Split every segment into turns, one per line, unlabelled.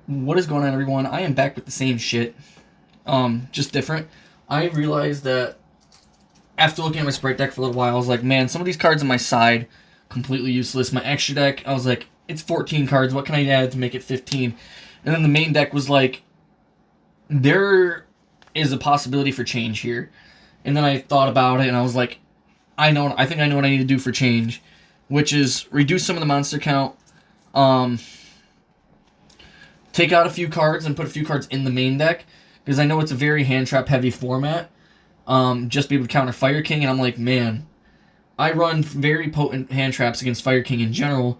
What is going on, everyone? I am back with the same shit, just different. I realized that after looking at my Spright deck for a little while, I was like, man, some of these cards on my side, completely useless. My extra deck, I was like, it's 14 cards. What can I add to make it 15? And then the main deck was like, there is a possibility for change here. And then I thought about it, and I was like, I think I know what I need to do for change, which is reduce some of the monster count, um, take out a few cards and put a few cards in the main deck, because I know it's a very hand trap heavy format. Just be able to counter Fire King, and I'm like, man, I run very potent hand traps against Fire King in general,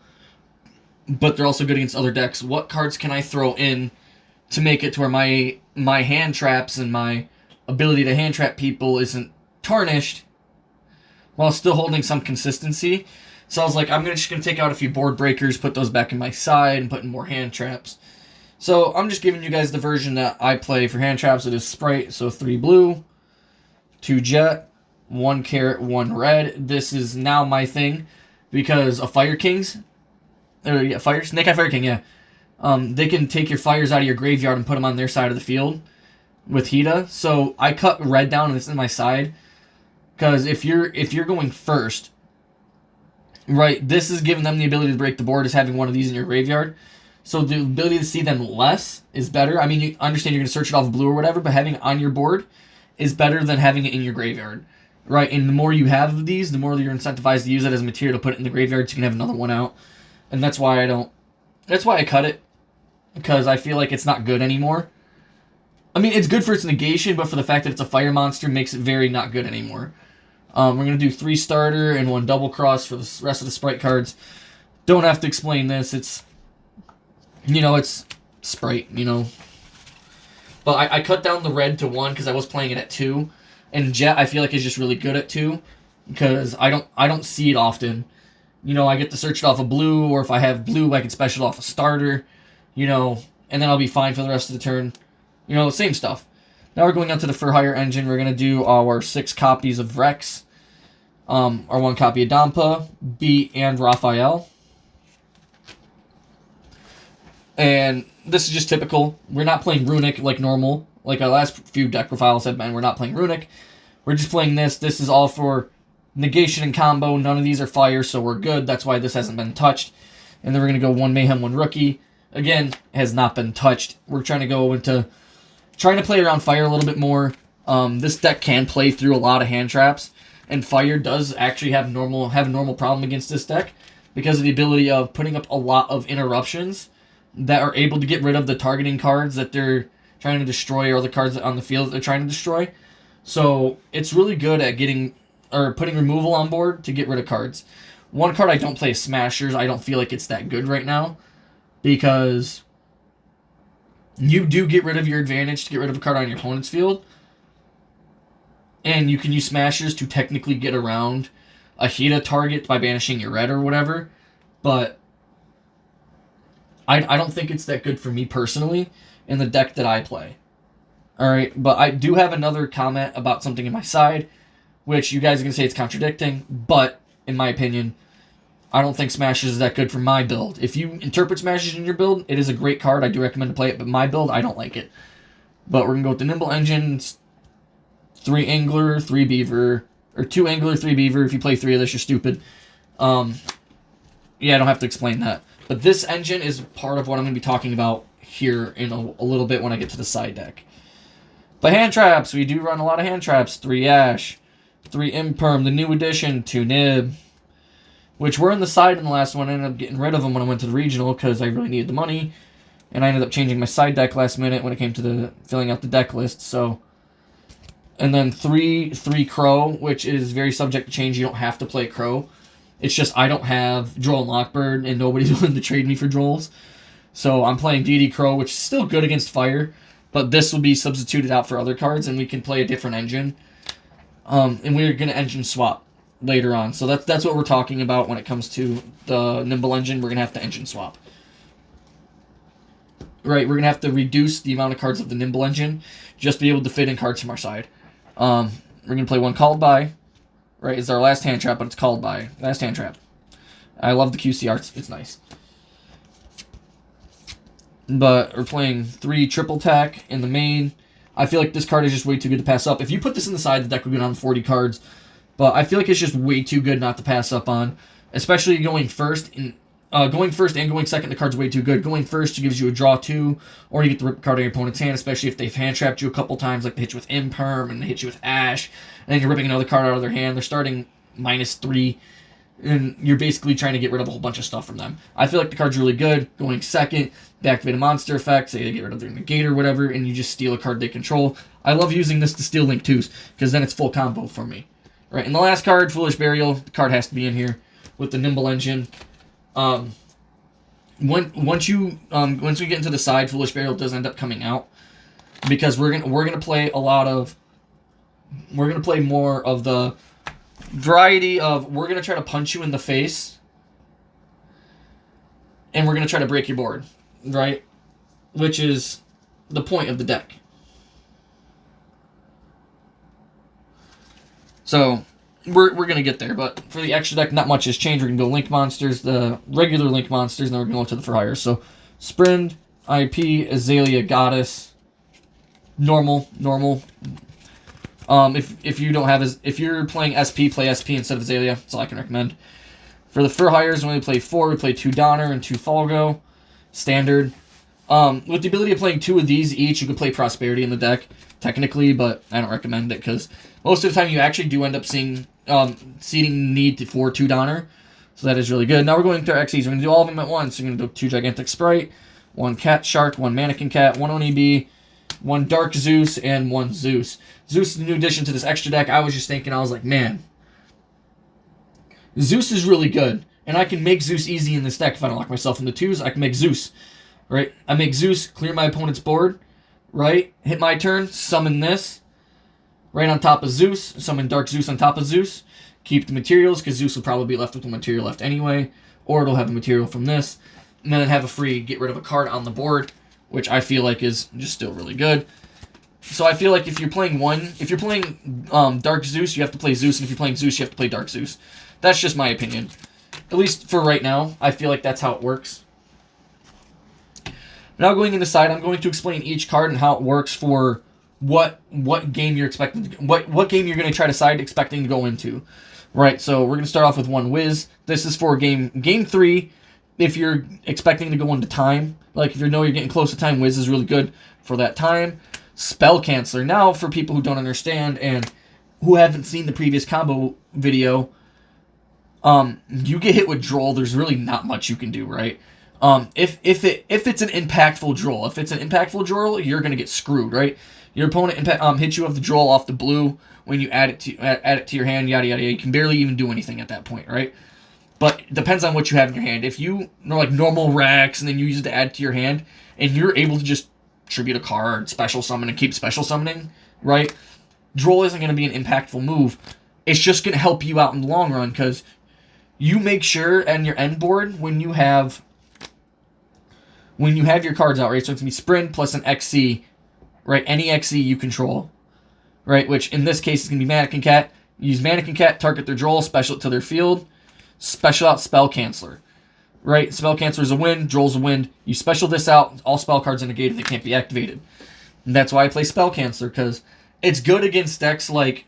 but they're also good against other decks. What cards can I throw in to make it to where my hand traps and my ability to hand trap people isn't tarnished while still holding some consistency? So I was like, I'm just going to take out a few board breakers, put those back in my side, and put in more hand traps. So I'm just giving you guys the version that I play for hand traps. It is Spright, so 3 blue, 2 jet, 1 carrot, 1 red. This is now my thing because of Fire Kings. Snake Eye Fire King, yeah. They can take your fires out of your graveyard and put them on their side of the field with Hita. So I cut red down and it's in my side. Because if you're going first, right, this is giving them the ability to break the board, is having one of these in your graveyard. So the ability to see them less is better. I mean, you understand you're going to search it off blue or whatever, but having it on your board is better than having it in your graveyard, right? And the more you have of these, the more you're incentivized to use it as material to put it in the graveyard so you can have another one out. And that's why I cut it, because I feel like it's not good anymore. I mean, it's good for its negation, but for the fact that it's a fire monster makes it very not good anymore. We're going to do 3 starter and 1 double cross for the rest of the Spright cards. Don't have to explain this. It's Spright, But I cut down the red to 1 because I was playing it at 2. And Jet, I feel like, is just really good at 2 because I don't see it often. I get to search it off of blue, or if I have blue, I can special off a starter, and then I'll be fine for the rest of the turn. Same stuff. Now we're going on to the For Hire engine. We're going to do our 6 copies of Rex, our 1 copy of Dampa, Beat, and Raphael. And this is just typical. We're not playing Runic like normal. Like our last few deck profiles have been, we're not playing Runic. We're just playing this. This is all for negation and combo. None of these are fire, so we're good. That's why this hasn't been touched. And then we're going to go 1 Mayhem, 1 Rookie. Again, has not been touched. We're trying to play around fire a little bit more. This deck can play through a lot of hand traps, and fire does actually have a normal problem against this deck because of the ability of putting up a lot of interruptions that are able to get rid of the targeting cards that they're trying to destroy, or the cards on the field that they're trying to destroy. So it's really good at putting removal on board to get rid of cards. 1 card I don't play is Smashers. I don't feel like it's that good right now because you do get rid of your advantage to get rid of a card on your opponent's field, and you can use Smashers to technically get around a Hita target by banishing your red or whatever, but I don't think it's that good for me personally in the deck that I play. Alright, but I do have another comment about something in my side, which you guys are going to say it's contradicting, but in my opinion, I don't think Smashers is that good for my build. If you interpret Smashers in your build, it is a great card. I do recommend to play it, but my build, I don't like it. But we're going to go with the Nimble Engine, 3 Angler, 3 Beaver, or 2 Angler, 3 Beaver. If you play 3 of this, you're stupid. Yeah, I don't have to explain that. But this engine is part of what I'm going to be talking about here in a little bit when I get to the side deck. But hand traps, we do run a lot of hand traps. 3 Ash, 3 Imperm, the new edition, 2 Nib, which were in the side in the last one. I ended up getting rid of them when I went to the regional because I really needed the money. And I ended up changing my side deck last minute when it came to filling out the deck list. So, and then 3 Crow, which is very subject to change. You don't have to play Crow. It's just I don't have Droll and Lockbird, and nobody's willing to trade me for Drolls. So I'm playing DD Crow, which is still good against fire, but this will be substituted out for other cards, and we can play a different engine. And we're going to engine swap later on. So that's what we're talking about when it comes to the Nimble Engine. We're going to have to engine swap. Right, we're going to have to reduce the amount of cards of the Nimble Engine just to be able to fit in cards from our side. We're going to play 1 Called By. Right, it's our last hand trap, but it's Called By. Last hand trap. I love the QC arts. It's nice. but we're playing 3 triple tack in the main. I feel like this card is just way too good to pass up. If you put this in the side, the deck would go down 40 cards, but I feel like it's just way too good not to pass up on, especially going first. Going first and going second, the card's way too good. Going first, it gives you a draw 2, or you get to rip a card out of your opponent's hand, especially if they've hand-trapped you a couple times, like they hit you with Imperm, and they hit you with Ash, and then you're ripping another card out of their hand. They're starting -3, and you're basically trying to get rid of a whole bunch of stuff from them. I feel like the card's really good. Going second, they activate a monster effect, say they get rid of their negate or whatever, and you just steal a card they control. I love using this to steal Link 2s, because then it's full combo for me. Right, and the last card, Foolish Burial, the card has to be in here with the Nimble Engine. Once we get into the side, Foolish Burial does end up coming out, because we're gonna play more of the variety of, we're gonna try to punch you in the face, and we're gonna try to break your board, right? Which is the point of the deck. So we're going to get there, but for the extra deck, not much has changed. We're going to go Link Monsters, the regular Link Monsters, and then we're going to go to the for hire. So Sprind, IP, Azalea, Goddess, normal. If you don't have, if you're playing SP, play SP instead of Azalea. That's all I can recommend. For the for hires, when we play 4, we play 2 Donner and 2 Falgo, standard. With the ability of playing 2 of these each, you could play Prosperity in the deck, technically, but I don't recommend it, because most of the time you actually do end up seeing need for 2 Donner, so that is really good. Now we're going through our XEs. We're going to do all of them at once. We're going to do 2 Gigantic Spright, 1 Cat Shark, 1 Mannequin Cat, 1 Oni-B, 1 Dark Zeus, and 1 Zeus. Zeus is a new addition to this extra deck. I was just thinking, I was like, man, Zeus is really good, and I can make Zeus easy in this deck. If I don't lock myself into 2s, I can make Zeus. Right? I make Zeus, clear my opponent's board, right? Hit my turn, summon this, right on top of Zeus, summon Dark Zeus on top of Zeus, keep the materials, because Zeus will probably be left with the material left anyway, or it'll have the material from this, and then have a free get rid of a card on the board, which I feel like is just still really good. So I feel like if you're playing Dark Zeus, you have to play Zeus, and if you're playing Zeus, you have to play Dark Zeus. That's just my opinion. At least for right now, I feel like that's how it works. Now going into side, I'm going to explain each card and how it works for what game you're expecting, what game you're going to try to side expecting to go into. Right, so we're going to start off with 1 Wiz. This is for game 3. If you're expecting to go into time, like if you know you're getting close to time, Wiz is really good for that time. Spell Canceller. Now, for people who don't understand and who haven't seen the previous combo video, you get hit with Droll, there's really not much you can do, right? If it's an impactful Droll, you're gonna get screwed, right? Your opponent hits you with the Droll off the blue when you add it to your hand, yada yada yada. You can barely even do anything at that point, right? But it depends on what you have in your hand. If you know, like normal Rex, and then you use it to add to your hand, and you're able to just tribute a card, special summon, and keep special summoning, right? Droll isn't gonna be an impactful move. It's just gonna help you out in the long run, because you make sure on your end board when you have your cards out, right? So it's going to be Sprint plus an XC, right? Any XC you control, right? Which in this case is going to be Mannequin Cat. Use Mannequin Cat, target their Droll, special it to their field, special out Spell Canceller, right? Spell Canceller is a win, Droll's a win. You special this out, all spell cards are negated, they can't be activated. And that's why I play Spell Canceller, because it's good against decks like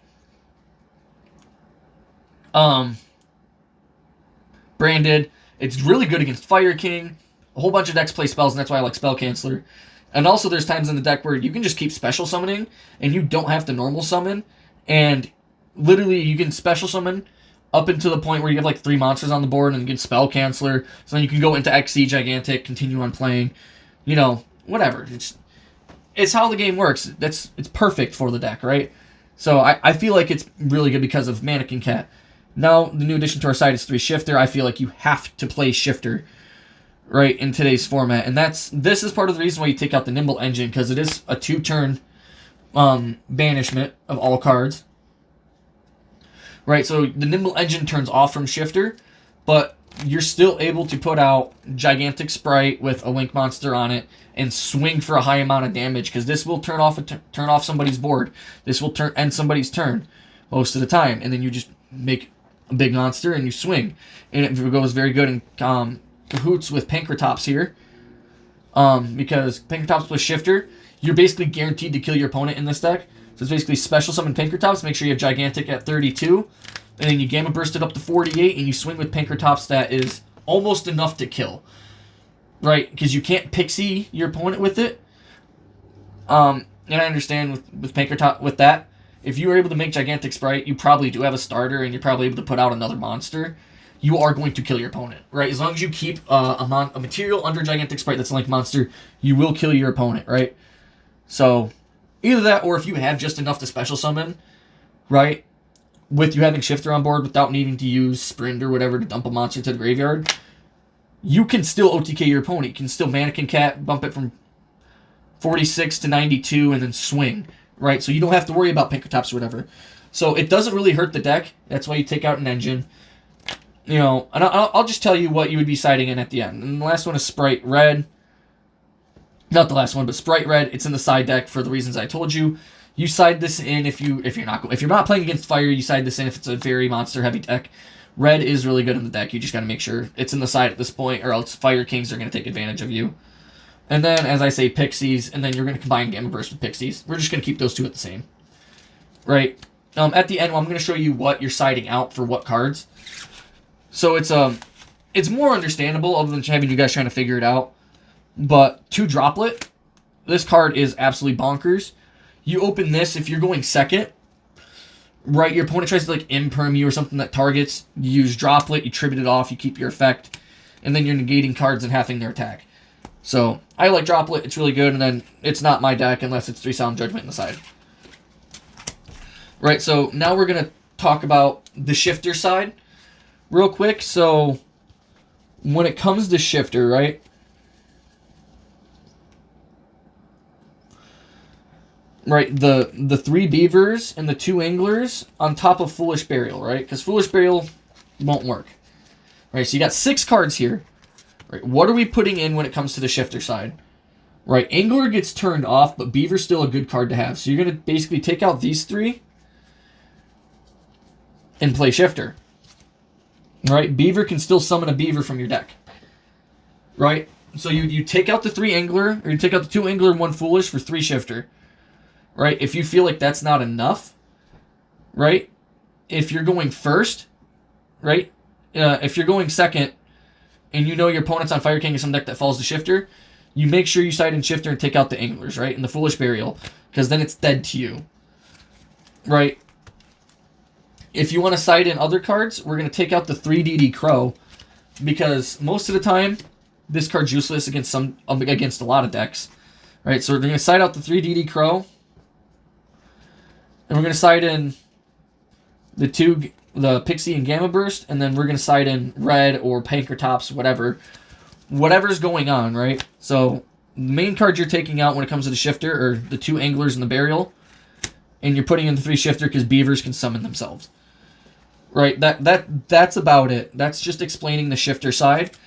Branded. It's really good against Fire King. A whole bunch of decks play spells, and that's why I like Spell Canceller. And also there's times in the deck where you can just keep special summoning, and you don't have to normal summon, and literally you can special summon up until the point where you have like 3 monsters on the board, and you can Spell Canceller, so then you can go into XC Gigantic, continue on playing, you know, whatever. It's how the game works. It's perfect for the deck, right? So I feel like it's really good because of Mannequin Cat. Now, the new addition to our side is 3 Shifter. I feel like you have to play Shifter, right, in today's format. And this is part of the reason why you take out the Nimble Engine, because it is a 2-turn banishment of all cards. Right, so the Nimble Engine turns off from Shifter, but you're still able to put out Gigantic Spright with a Link Monster on it and swing for a high amount of damage, because this will turn off somebody's board. This will end somebody's turn most of the time, and then you just make a big monster and you swing. And it goes very good in cahoots with Pankratops here. because Pinkertops plus Shifter, you're basically guaranteed to kill your opponent in this deck. So it's basically special summon Pinkertops, make sure you have Gigantic at 32, and then you Gamma Burst it up to 48, and you swing with Pinkertops that is almost enough to kill. Right? Because you can't Pixie your opponent with it. And I understand with Pinkertop, with that, if you were able to make Gigantic Spright, you probably do have a starter, and you're probably able to put out another monster. You are going to kill your opponent, right? As long as you keep a material under Gigantic Spright that's a Link monster, you will kill your opponent, right? So, either that, or if you have just enough to special summon, right? With you having Shifter on board without needing to use Sprint or whatever to dump a monster to the graveyard, you can still OTK your opponent. You can still Mannequin Cat, bump it from 46 to 92, and then swing, right? So you don't have to worry about Pinkertops or whatever. So it doesn't really hurt the deck. That's why you take out an engine. You know, and I'll just tell you what you would be siding in at the end. And the last one is Spright Red. Not the last one, but Spright Red. It's in the side deck for the reasons I told you. You side this in if you're not playing against fire. You side this in if it's a very monster heavy deck. Red is really good in the deck. You just got to make sure it's in the side at this point, or else Fire Kings are going to take advantage of you. And then, as I say, Pixies, and then you're going to combine Gamma Burst with Pixies. We're just going to keep those two at the same. Right? At the end, I'm going to show you what you're siding out for what cards. So it's more understandable other than having you guys trying to figure it out. But 2 Droplet, this card is absolutely bonkers. You open this if you're going second, right? Your opponent tries to like imperm you or something that targets. You use Droplet, you tribute it off, you keep your effect, and then you're negating cards and halving their attack. So I like Droplet, it's really good, and then it's not my deck unless it's 3 Solemn Judgment in the side. Right, so now we're going to talk about the Shifter side real quick. So when it comes to Shifter, right? Right, the 3 Beavers and the 2 Anglers on top of Foolish Burial, right? Because Foolish Burial won't work. Right, so you got 6 cards here. Right, what are we putting in when it comes to the Shifter side? Right, Angler gets turned off, but Beaver's still a good card to have. So you're going to basically take out these 3 and play Shifter. Right, Beaver can still summon a Beaver from your deck. Right, so you take out the 3 Angler, or you take out the 2 Angler and 1 Foolish for 3 Shifter. Right, if you feel like that's not enough, right, if you're going first, right, if you're going second, and you know your opponent's on Fire King or some deck that falls to Shifter, you make sure you side in Shifter and take out the Anglers, right, and the Foolish Burial, because then it's dead to you, right? If you want to side in other cards, we're going to take out the 3DD Crow, because most of the time, this card's useless against a lot of decks, right? So we're going to side out the 3DD Crow, and we're going to side in the Pixie and Gamma Burst, and then we're going to side in Red or Pinkertops, whatever's going on, right? So the main card you're taking out when it comes to the Shifter are the 2 Anglers and the Burial, and you're putting in the 3 Shifter because Beavers can summon themselves. Right, that's about it. That's just explaining the Shifter side.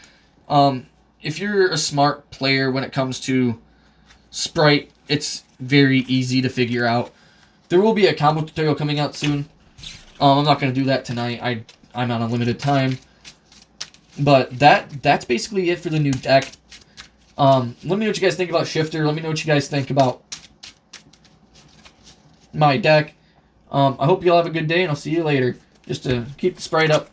If you're a smart player when it comes to Spright, it's very easy to figure out. There will be a combo tutorial coming out soon. I'm not going to do that tonight. I'm on a limited time. But that's basically it for the new deck. Let me know what you guys think about Shifter. Let me know what you guys think about my deck. I hope you all have a good day, and I'll see you later. Just to keep the Spright up.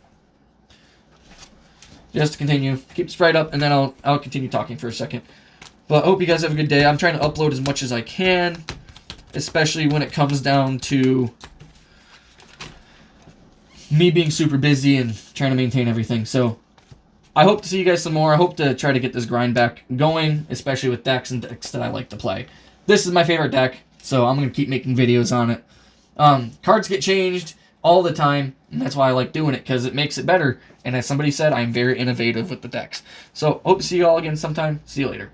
Just to continue. Keep the Spright up, and then I'll continue talking for a second. But I hope you guys have a good day. I'm trying to upload as much as I can, especially when it comes down to me being super busy and trying to maintain everything. So I hope to see you guys some more. I hope to try to get this grind back going, especially with decks and decks that I like to play. This is my favorite deck, so I'm going to keep making videos on it. Cards get changed all the time, and that's why I like doing it, because it makes it better. And as somebody said, I'm very innovative with the decks. So hope to see you all again sometime. See you later.